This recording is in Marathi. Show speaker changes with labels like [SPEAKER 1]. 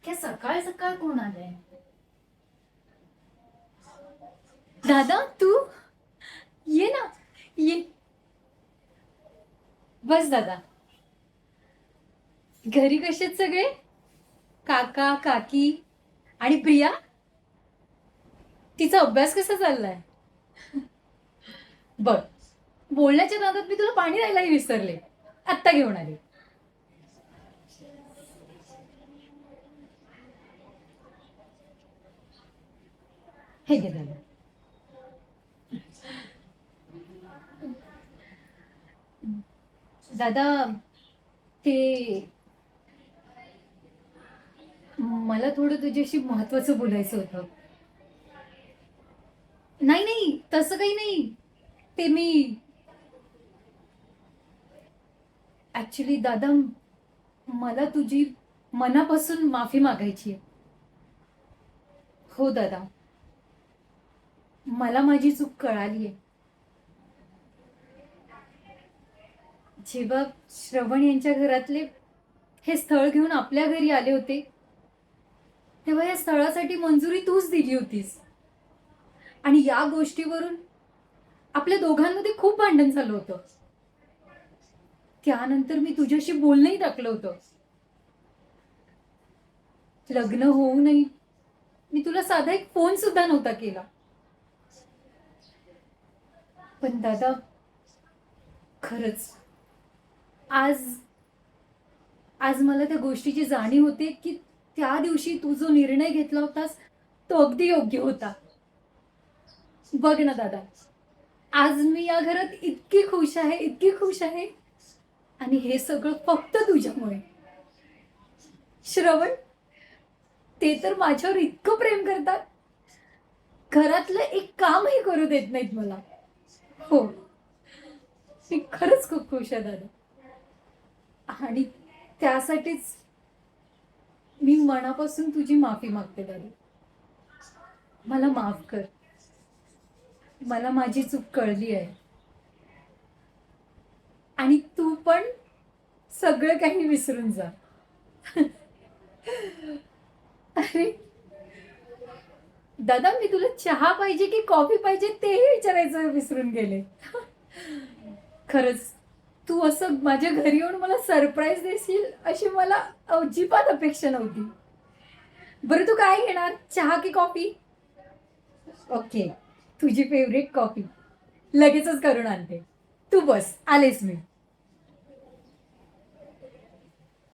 [SPEAKER 1] इतक्या सकाळ सकाळ कोण आलंय? दादा तू ये ना. ये. बस दादा. घरी कसे आहेत सगळे? काका काकी आणि प्रिया? तिचा अभ्यास कसा चाललाय? बर. बोलण्याच्या नादात मी तुला पाणी द्यायलाही विसरले. आत्ता घेऊन आले. हे घे दादा. दादा ते मला थोडं तुझ्याशी महत्वाचं बोलायचं होतं. नाही नाही तसं काही नाही. ते मी ऍक्च्युली दादा मला तुझी मनापासून माफी मागायची आहे. हो दादा. मला माझी चूक कळाली आहे. जेव्हा श्रवण यांच्या घरातले हे स्थळ घेऊन आपल्या घरी आले होते तेव्हा या स्थळासाठी मंजुरी तूच दिली होतीस. आणि या गोष्टीवरून आपल्या दोघांमध्ये खूप भांडण झालं होतं. त्यानंतर मी तुझ्याशी बोलणंही टाकलं होतं. लग्न होऊनही मी तुला साधा एक फोन सुद्धा नव्हता केला. पण दादा खरंच आज आज मला त्या गोष्टीची जाणीव होते की त्या दिवशी तू जो निर्णय घेतला होतास तो अगदी योग्य होता. बघ ना दादा, आज मी या घरात इतकी खुश आहे, इतकी खुश आहे. आणि हे सगळं फक्त तुझ्यामुळे. श्रवण ते तर माझ्यावर इतकं प्रेम करतात, घरातलं एक कामही करू देत नाहीत मला. हो, मी खरंच खूप खुश आहे दादा. आणि त्यासाठीच मी मनापासून तुझी माफी मागते दादा. मला माफ कर. मला माझी चूक कळली आहे. आणि तू पण सगळं काही विसरून जा. अरे दादा, मी तुला चहा पाहिजे की कॉफी पाहिजे तेही विचारायचं विसरून गेले. खरंच तू असं माझ्या घरी येऊन मला सरप्राईज देशील अशी मला अजिबात अपेक्षा नव्हती. बरं तू काय घेणार, चहा की कॉफी? ओके, तुझी फेवरेट कॉफी लगेचच करून आणते. तू बस, आलेच मी.